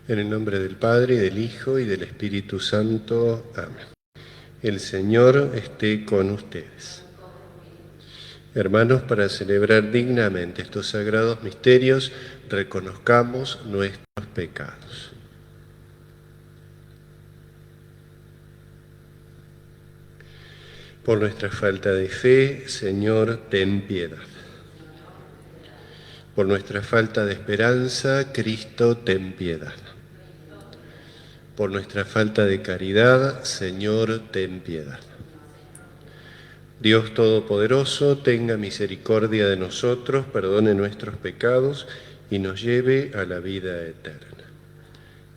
En el nombre del Padre, y del Hijo, y del Espíritu Santo. Amén. El Señor esté con ustedes. Hermanos, para celebrar dignamente estos sagrados misterios, reconozcamos nuestros pecados. Por nuestra falta de fe, Señor, ten piedad. Por nuestra falta de esperanza, Cristo, ten piedad. Por nuestra falta de caridad, Señor, ten piedad. Dios Todopoderoso, tenga misericordia de nosotros, perdone nuestros pecados y nos lleve a la vida eterna.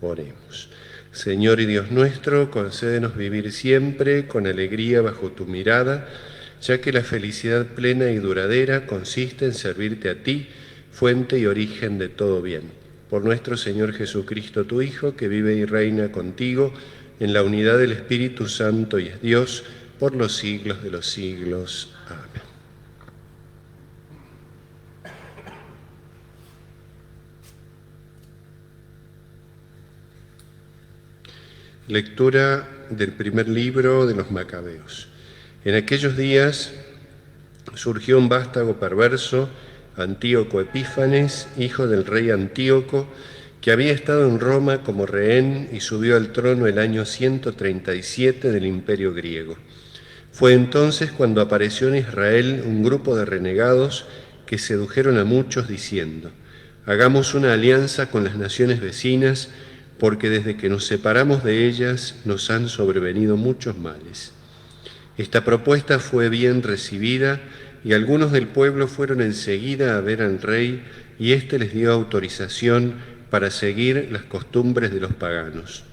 Oremos. Señor y Dios nuestro, concédenos vivir siempre con alegría bajo tu mirada, ya que la felicidad plena y duradera consiste en servirte a ti, fuente y origen de todo bien. Por nuestro Señor Jesucristo, tu Hijo, que vive y reina contigo en la unidad del Espíritu Santo y es Dios, por los siglos de los siglos. Amén. Lectura del primer libro de los Macabeos. En aquellos días surgió un vástago perverso, Antíoco Epífanes, hijo del rey Antíoco, que había estado en Roma como rehén y subió al trono el año 137 del Imperio griego. Fue entonces cuando apareció en Israel un grupo de renegados que sedujeron a muchos diciendo: hagamos una alianza con las naciones vecinas, porque desde que nos separamos de ellas nos han sobrevenido muchos males. Esta propuesta fue bien recibida y algunos del pueblo fueron enseguida a ver al rey y éste les dio autorización para seguir las costumbres de los paganos.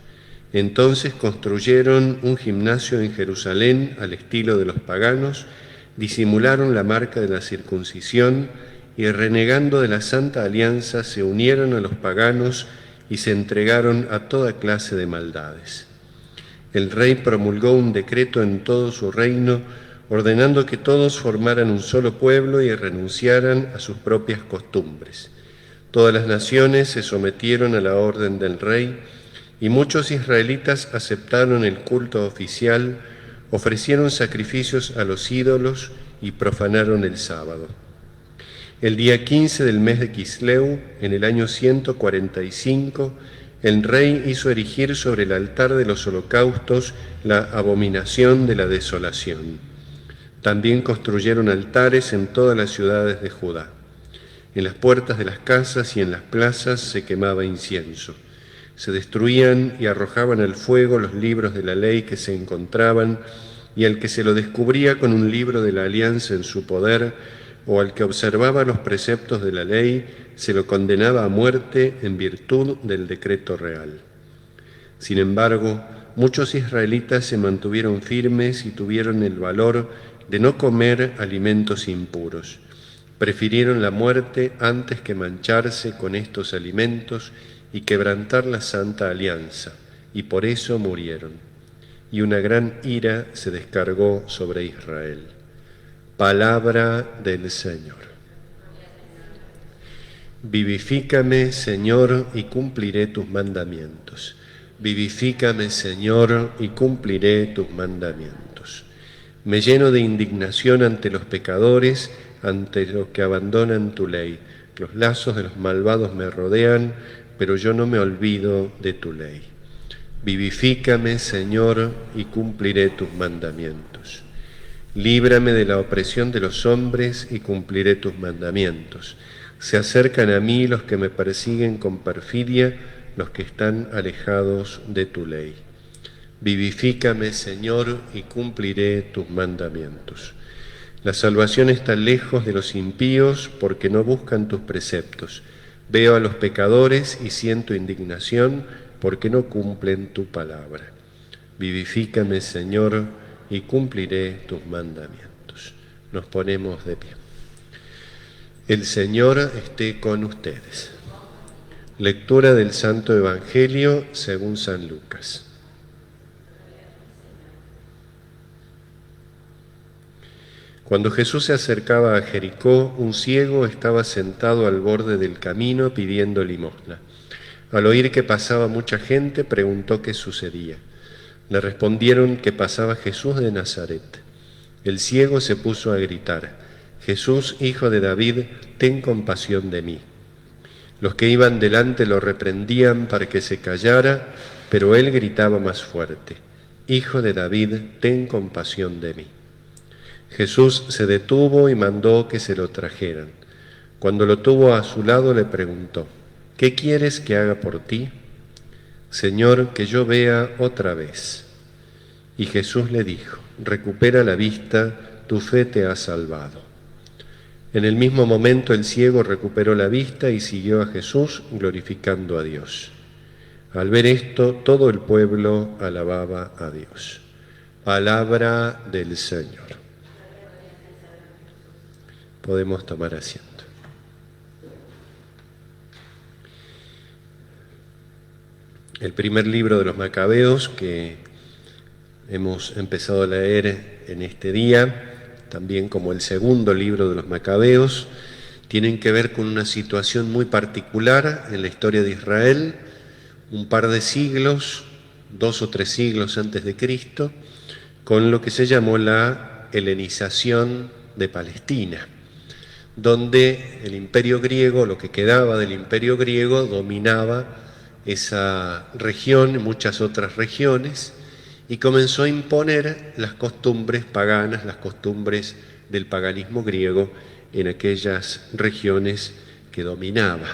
Entonces construyeron un gimnasio en Jerusalén al estilo de los paganos, disimularon la marca de la circuncisión y, renegando de la Santa Alianza, se unieron a los paganos y se entregaron a toda clase de maldades. El rey promulgó un decreto en todo su reino, ordenando que todos formaran un solo pueblo y renunciaran a sus propias costumbres. Todas las naciones se sometieron a la orden del rey, y muchos israelitas aceptaron el culto oficial, ofrecieron sacrificios a los ídolos y profanaron el sábado. El día 15 del mes de Quisleu, en el año 145, el rey hizo erigir sobre el altar de los holocaustos la abominación de la desolación. También construyeron altares en todas las ciudades de Judá. En las puertas de las casas y en las plazas se quemaba incienso. Se destruían y arrojaban al fuego los libros de la ley que se encontraban, y al que se lo descubría con un libro de la alianza en su poder, o al que observaba los preceptos de la ley, se lo condenaba a muerte en virtud del decreto real. Sin embargo, muchos israelitas se mantuvieron firmes y tuvieron el valor de no comer alimentos impuros. Prefirieron la muerte antes que mancharse con estos alimentos y quebrantar la Santa Alianza, y por eso murieron. Y una gran ira se descargó sobre Israel. Palabra del Señor. Vivifícame, Señor, y cumpliré tus mandamientos. Vivifícame, Señor, y cumpliré tus mandamientos. Me lleno de indignación ante los pecadores, ante los que abandonan tu ley. Los lazos de los malvados me rodean, pero yo no me olvido de tu ley. Vivifícame, Señor, y cumpliré tus mandamientos. Líbrame de la opresión de los hombres y cumpliré tus mandamientos. Se acercan a mí los que me persiguen con perfidia, los que están alejados de tu ley. Vivifícame, Señor, y cumpliré tus mandamientos. La salvación está lejos de los impíos porque no buscan tus preceptos. Veo a los pecadores y siento indignación porque no cumplen tu palabra. Vivifícame, Señor, y cumpliré tus mandamientos. Nos ponemos de pie. El Señor esté con ustedes. Lectura del Santo Evangelio según San Lucas. Cuando Jesús se acercaba a Jericó, un ciego estaba sentado al borde del camino pidiendo limosna. Al oír que pasaba mucha gente, preguntó qué sucedía. Le respondieron que pasaba Jesús de Nazaret. El ciego se puso a gritar: Jesús, hijo de David, ten compasión de mí. Los que iban delante lo reprendían para que se callara, pero él gritaba más fuerte: Hijo de David, ten compasión de mí. Jesús se detuvo y mandó que se lo trajeran. Cuando lo tuvo a su lado le preguntó: ¿Qué quieres que haga por ti? Señor, que yo vea otra vez. Y Jesús le dijo: recupera la vista, tu fe te ha salvado. En el mismo momento el ciego recuperó la vista y siguió a Jesús glorificando a Dios. Al ver esto, todo el pueblo alababa a Dios. Palabra del Señor. Podemos tomar asiento. El primer libro de los Macabeos que hemos empezado a leer en este día, también como el segundo libro de los Macabeos, tienen que ver con una situación muy particular en la historia de Israel, un par de siglos, 2 o 3 siglos antes de Cristo, con lo que se llamó la helenización de Palestina, donde el imperio griego, lo que quedaba del imperio griego, dominaba esa región y muchas otras regiones, y comenzó a imponer las costumbres paganas, las costumbres del paganismo griego en aquellas regiones que dominaba.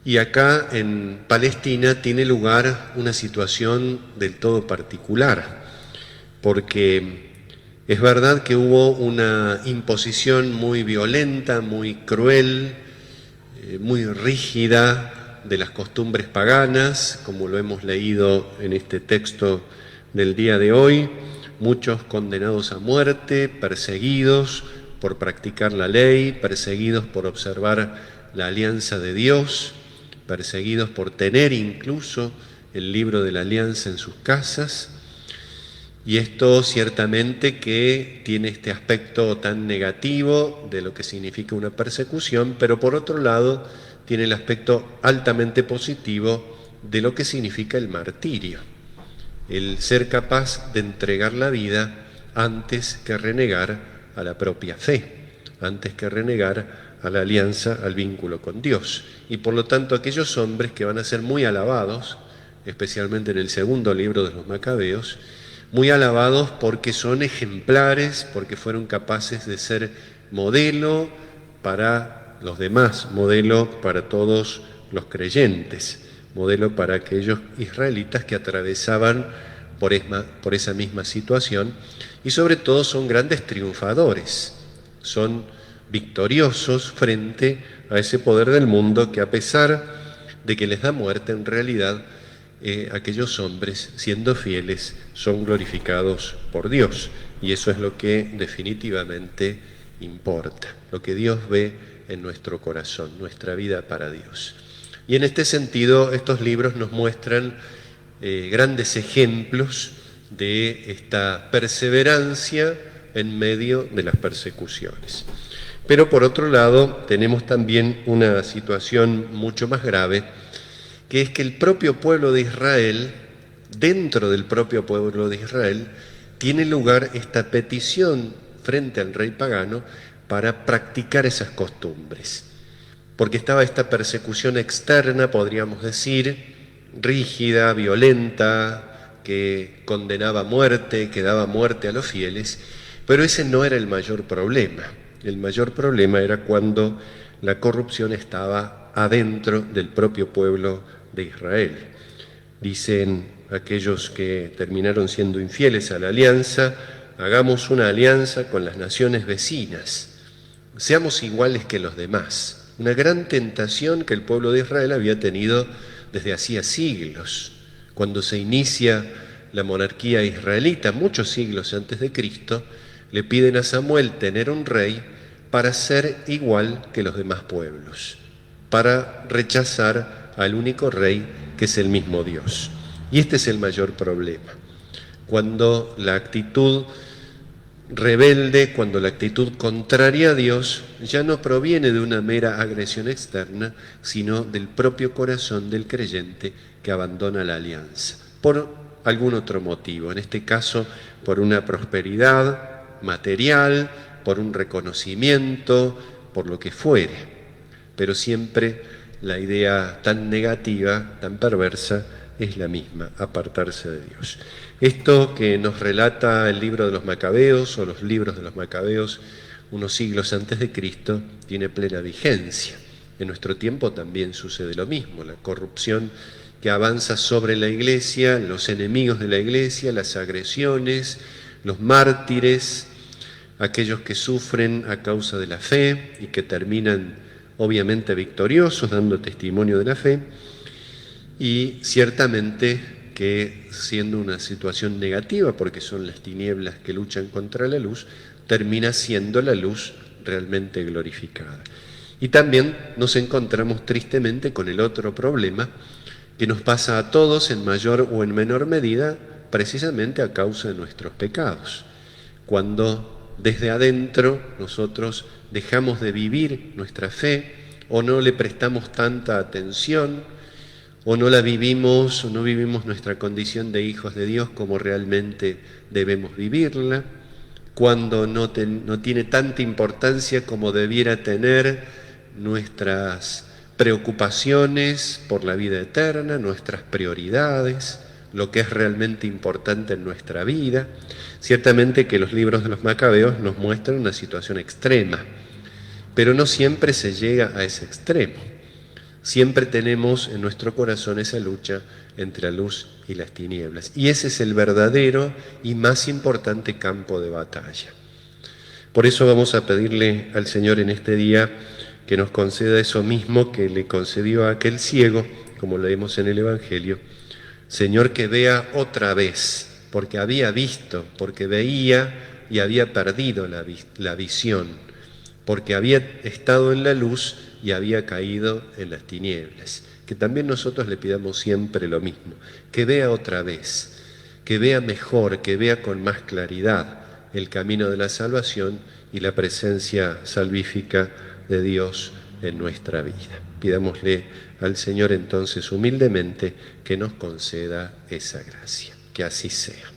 Y acá en Palestina tiene lugar una situación del todo particular, porque es verdad que hubo una imposición muy violenta, muy cruel, muy rígida de las costumbres paganas, como lo hemos leído en este texto del día de hoy, muchos condenados a muerte, perseguidos por practicar la ley, perseguidos por observar la alianza de Dios, perseguidos por tener incluso el libro de la alianza en sus casas. Y esto ciertamente que tiene este aspecto tan negativo de lo que significa una persecución, pero por otro lado tiene el aspecto altamente positivo de lo que significa el martirio, el ser capaz de entregar la vida antes que renegar a la propia fe, antes que renegar a la alianza, al vínculo con Dios. Y por lo tanto aquellos hombres que van a ser muy alabados, especialmente en el segundo libro de los Macabeos, muy alabados porque son ejemplares, porque fueron capaces de ser modelo para los demás, modelo para todos los creyentes, modelo para aquellos israelitas que atravesaban por esa misma situación, y sobre todo son grandes triunfadores, son victoriosos frente a ese poder del mundo que, a pesar de que les da muerte, en realidad aquellos hombres, siendo fieles, son glorificados por Dios, y eso es lo que definitivamente importa, lo que Dios ve en nuestro corazón, nuestra vida para Dios. Y en este sentido, estos libros nos muestran grandes ejemplos de esta perseverancia en medio de las persecuciones. Pero por otro lado, tenemos también una situación mucho más grave, que es que el propio pueblo de Israel, dentro del propio pueblo de Israel, tiene lugar esta petición frente al rey pagano para practicar esas costumbres. Porque estaba esta persecución externa, podríamos decir, rígida, violenta, que condenaba a muerte, que daba muerte a los fieles, pero ese no era el mayor problema. El mayor problema era cuando la corrupción estaba adentro del propio pueblo de Israel. Dicen aquellos que terminaron siendo infieles a la alianza: hagamos una alianza con las naciones vecinas, seamos iguales que los demás. Una gran tentación que el pueblo de Israel había tenido desde hacía siglos. Cuando se inicia la monarquía israelita, muchos siglos antes de Cristo, le piden a Samuel tener un rey para ser igual que los demás pueblos, para rechazar al único rey que es el mismo Dios. Y este es el mayor problema. Cuando la actitud rebelde cuando la actitud contraria a Dios ya no proviene de una mera agresión externa, sino del propio corazón del creyente que abandona la alianza, por algún otro motivo, en este caso por una prosperidad material, por un reconocimiento, por lo que fuere. Pero siempre la idea tan negativa, tan perversa, es la misma, apartarse de Dios. Esto que nos relata el libro de los Macabeos o los libros de los Macabeos unos siglos antes de Cristo tiene plena vigencia. En nuestro tiempo también sucede lo mismo, la corrupción que avanza sobre la Iglesia, los enemigos de la Iglesia, las agresiones, los mártires, aquellos que sufren a causa de la fe y que terminan obviamente victoriosos, dando testimonio de la fe, y ciertamente que siendo una situación negativa, porque son las tinieblas que luchan contra la luz, termina siendo la luz realmente glorificada. Y también nos encontramos tristemente con el otro problema que nos pasa a todos en mayor o en menor medida, precisamente a causa de nuestros pecados. Cuando desde adentro nosotros dejamos de vivir nuestra fe o no le prestamos tanta atención o no la vivimos o no vivimos nuestra condición de hijos de Dios como realmente debemos vivirla, cuando no tiene tanta importancia como debiera tener nuestras preocupaciones por la vida eterna, nuestras prioridades, lo que es realmente importante en nuestra vida. Ciertamente que los libros de los Macabeos nos muestran una situación extrema, pero no siempre se llega a ese extremo. Siempre tenemos en nuestro corazón esa lucha entre la luz y las tinieblas. Y ese es el verdadero y más importante campo de batalla. Por eso vamos a pedirle al Señor en este día que nos conceda eso mismo que le concedió a aquel ciego, como leemos en el Evangelio. Señor, que vea otra vez, porque había visto, porque veía y había perdido la visión, porque había estado en la luz y había caído en las tinieblas. Que también nosotros le pidamos siempre lo mismo, que vea otra vez, que vea mejor, que vea con más claridad el camino de la salvación y la presencia salvífica de Dios en nuestra vida. Pidámosle al Señor entonces humildemente que nos conceda esa gracia. Que así sea.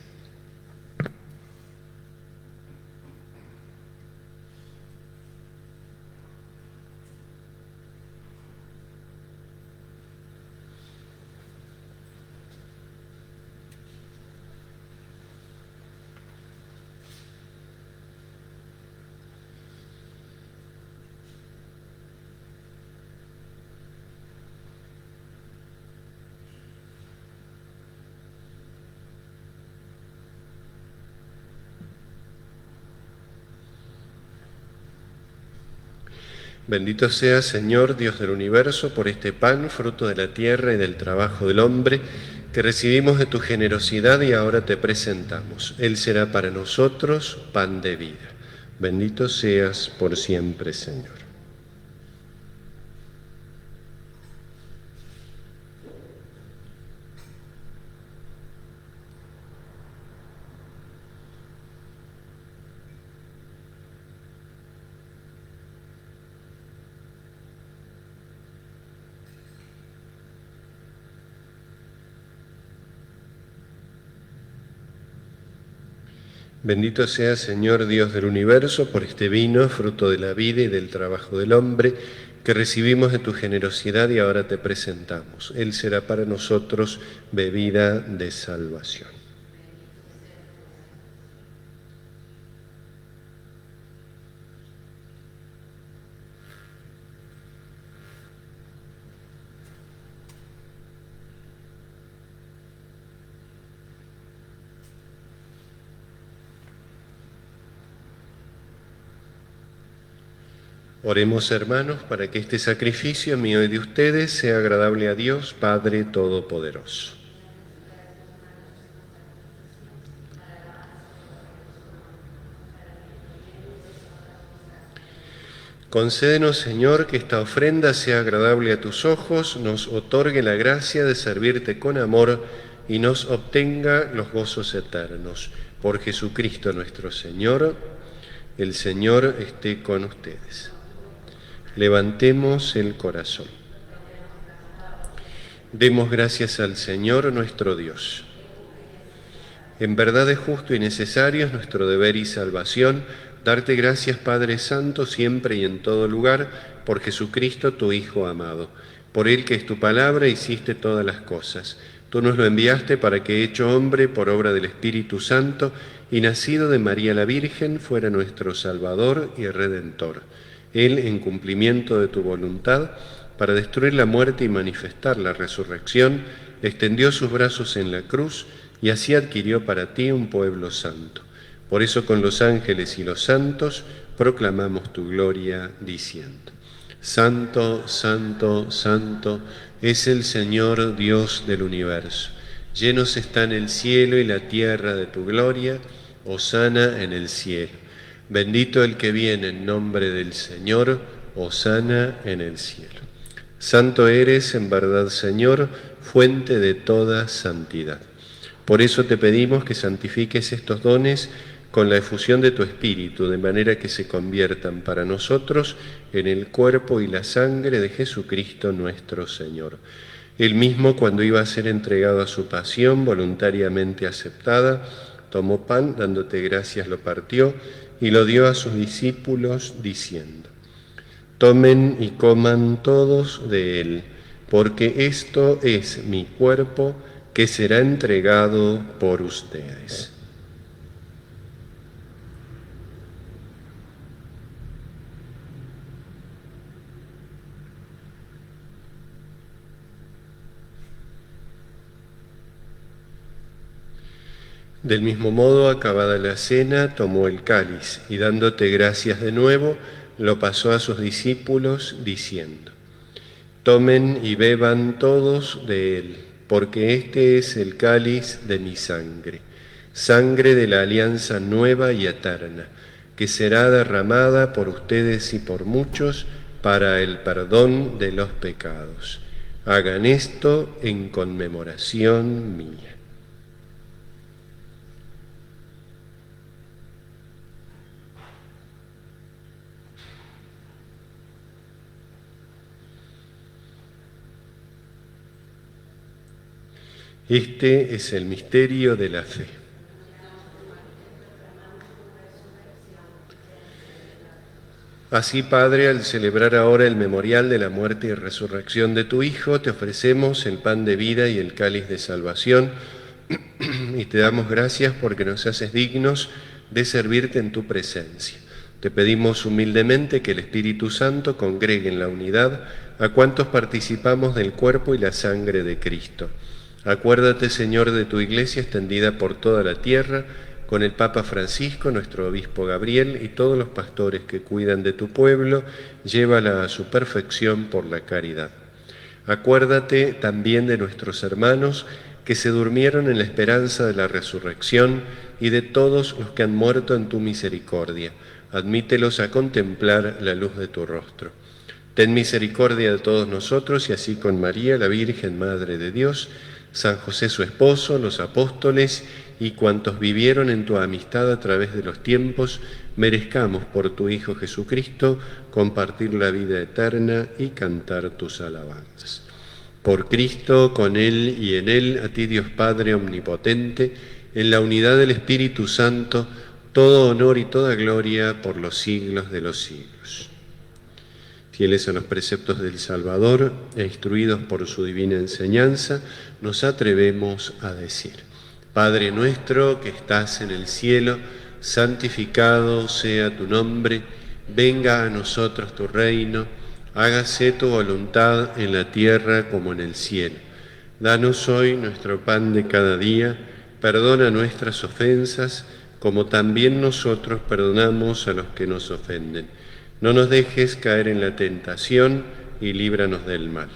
Bendito sea, Señor, Dios del universo, por este pan, fruto de la tierra y del trabajo del hombre, que recibimos de tu generosidad y ahora te presentamos. Él será para nosotros pan de vida. Bendito seas por siempre, Señor. Bendito sea, Señor, Dios del universo, por este vino, fruto de la vida y del trabajo del hombre, que recibimos de tu generosidad y ahora te presentamos. Él será para nosotros bebida de salvación. Oremos, hermanos, para que este sacrificio mío y de ustedes sea agradable a Dios, Padre Todopoderoso. Concédenos, Señor, que esta ofrenda sea agradable a tus ojos, nos otorgue la gracia de servirte con amor y nos obtenga los gozos eternos. Por Jesucristo nuestro Señor. El Señor esté con ustedes. Levantemos el corazón. Demos gracias al Señor nuestro Dios. En verdad es justo y necesario, es nuestro deber y salvación, darte gracias, Padre Santo, siempre y en todo lugar, por Jesucristo, tu Hijo amado. Por Él, que es tu palabra, hiciste todas las cosas. Tú nos lo enviaste para que, hecho hombre por obra del Espíritu Santo y nacido de María la Virgen, fuera nuestro Salvador y Redentor. Él, en cumplimiento de tu voluntad, para destruir la muerte y manifestar la resurrección, extendió sus brazos en la cruz y así adquirió para ti un pueblo santo. Por eso con los ángeles y los santos proclamamos tu gloria diciendo: Santo, santo, santo es el Señor Dios del universo. Llenos están el cielo y la tierra de tu gloria. Hosana en el cielo. Bendito el que viene en nombre del Señor. Hosana en el cielo. Santo eres en verdad, Señor, fuente de toda santidad. Por eso te pedimos que santifiques estos dones con la efusión de tu Espíritu, de manera que se conviertan para nosotros en el cuerpo y la sangre de Jesucristo nuestro Señor. Él mismo, cuando iba a ser entregado a su pasión voluntariamente aceptada, tomó pan, dándote gracias, lo partió y lo dio a sus discípulos, diciendo: Tomen y coman todos de él, porque esto es mi cuerpo que será entregado por ustedes. Del mismo modo, acabada la cena, tomó el cáliz y dándote gracias de nuevo, lo pasó a sus discípulos, diciendo: Tomen y beban todos de él, porque este es el cáliz de mi sangre, sangre de la alianza nueva y eterna, que será derramada por ustedes y por muchos para el perdón de los pecados. Hagan esto en conmemoración mía. Este es el misterio de la fe. Así, Padre, al celebrar ahora el memorial de la muerte y resurrección de tu Hijo, te ofrecemos el pan de vida y el cáliz de salvación, y te damos gracias porque nos haces dignos de servirte en tu presencia. Te pedimos humildemente que el Espíritu Santo congregue en la unidad a cuantos participamos del cuerpo y la sangre de Cristo. Acuérdate, Señor, de tu Iglesia extendida por toda la tierra, con el Papa Francisco, nuestro obispo Gabriel y todos los pastores que cuidan de tu pueblo, llévala a su perfección por la caridad. Acuérdate también de nuestros hermanos que se durmieron en la esperanza de la resurrección y de todos los que han muerto en tu misericordia. Admítelos a contemplar la luz de tu rostro. Ten misericordia de todos nosotros y así con María, la Virgen Madre de Dios, San José su esposo, los apóstoles y cuantos vivieron en tu amistad a través de los tiempos, merezcamos por tu Hijo Jesucristo compartir la vida eterna y cantar tus alabanzas. Por Cristo, con Él y en Él, a ti Dios Padre omnipotente, en la unidad del Espíritu Santo, todo honor y toda gloria por los siglos de los siglos. Fieles a los preceptos del Salvador e instruidos por su divina enseñanza, nos atrevemos a decir: Padre nuestro que estás en el cielo, santificado sea tu nombre, venga a nosotros tu reino, hágase tu voluntad en la tierra como en el cielo. Danos hoy nuestro pan de cada día, perdona nuestras ofensas, como también nosotros perdonamos a los que nos ofenden. No nos dejes caer en la tentación y líbranos del mal.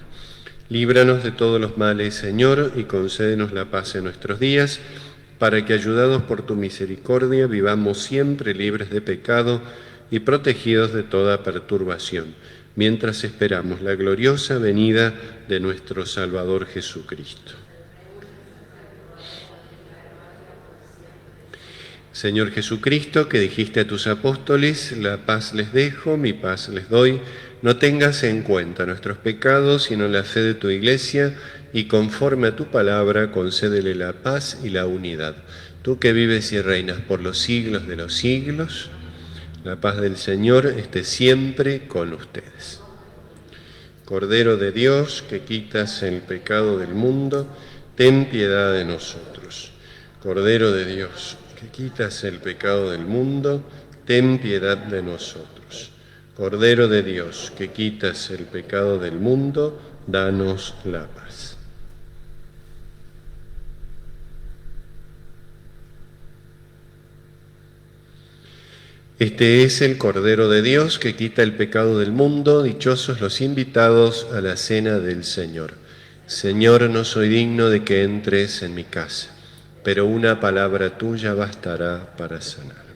Líbranos de todos los males, Señor, y concédenos la paz en nuestros días, para que, ayudados por tu misericordia, vivamos siempre libres de pecado y protegidos de toda perturbación, mientras esperamos la gloriosa venida de nuestro Salvador Jesucristo. Señor Jesucristo, que dijiste a tus apóstoles, la paz les dejo, mi paz les doy, no tengas en cuenta nuestros pecados, sino la fe de tu Iglesia, y conforme a tu palabra, concédele la paz y la unidad. Tú que vives y reinas por los siglos de los siglos, la paz del Señor esté siempre con ustedes. Cordero de Dios, que quitas el pecado del mundo, ten piedad de nosotros. Cordero de Dios, que quitas el pecado del mundo, ten piedad de nosotros. Cordero de Dios, que quitas el pecado del mundo, danos la paz. Este es el Cordero de Dios que quita el pecado del mundo. Dichosos los invitados a la cena del Señor. Señor, no soy digno de que entres en mi casa, pero una palabra tuya bastará para sanarme.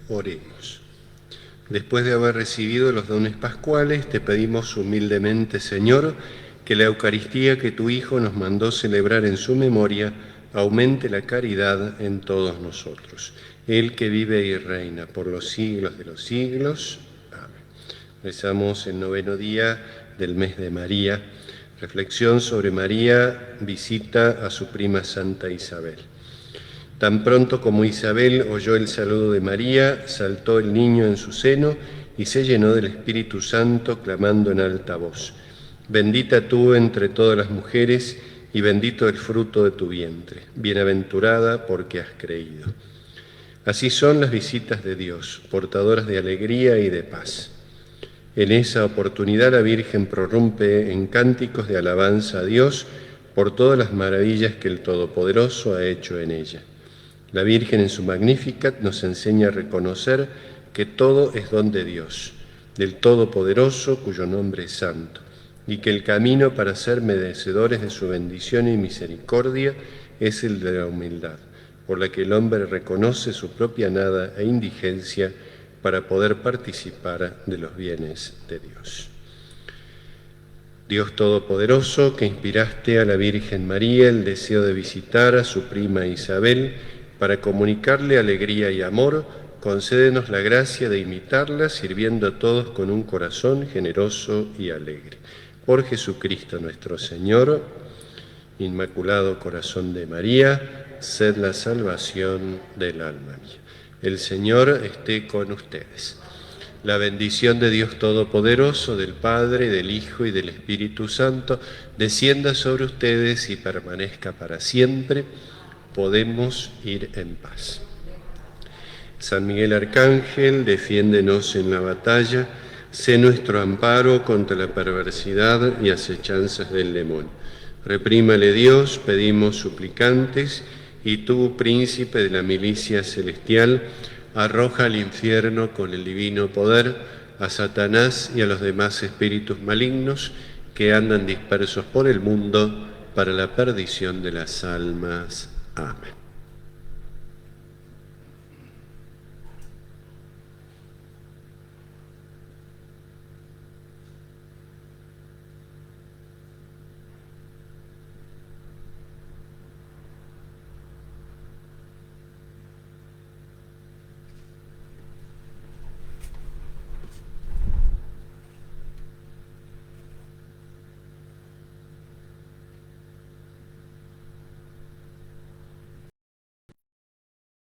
Oremos. Después de haber recibido los dones pascuales, te pedimos humildemente, Señor, que la Eucaristía que tu Hijo nos mandó celebrar en su memoria aumente la caridad en todos nosotros. Él que vive y reina por los siglos de los siglos. Amén. Rezamos el 9º día del mes de María. Reflexión sobre María, visita a su prima Santa Isabel. Tan pronto como Isabel oyó el saludo de María, saltó el niño en su seno y se llenó del Espíritu Santo, clamando en alta voz: Bendita tú entre todas las mujeres, y bendito el fruto de tu vientre. Bienaventurada porque has creído. Así son las visitas de Dios, portadoras de alegría y de paz. En esa oportunidad la Virgen prorrumpe en cánticos de alabanza a Dios por todas las maravillas que el Todopoderoso ha hecho en ella. La Virgen en su Magnificat nos enseña a reconocer que todo es don de Dios, del Todopoderoso, cuyo nombre es Santo, y que el camino para ser merecedores de su bendición y misericordia es el de la humildad, por la que el hombre reconoce su propia nada e indigencia para poder participar de los bienes de Dios. Dios Todopoderoso, que inspiraste a la Virgen María el deseo de visitar a su prima Isabel para comunicarle alegría y amor, concédenos la gracia de imitarla, sirviendo a todos con un corazón generoso y alegre. Por Jesucristo nuestro Señor, Inmaculado Corazón de María, sed la salvación del alma mía. El Señor esté con ustedes. La bendición de Dios Todopoderoso, del Padre, del Hijo y del Espíritu Santo, descienda sobre ustedes y permanezca para siempre. Podemos ir en paz. San Miguel Arcángel, defiéndenos en la batalla, sé nuestro amparo contra la perversidad y acechanzas del demonio. Reprímale Dios, pedimos suplicantes, y tú, príncipe de la milicia celestial, arroja al infierno con el divino poder a Satanás y a los demás espíritus malignos que andan dispersos por el mundo para la perdición de las almas. Amén.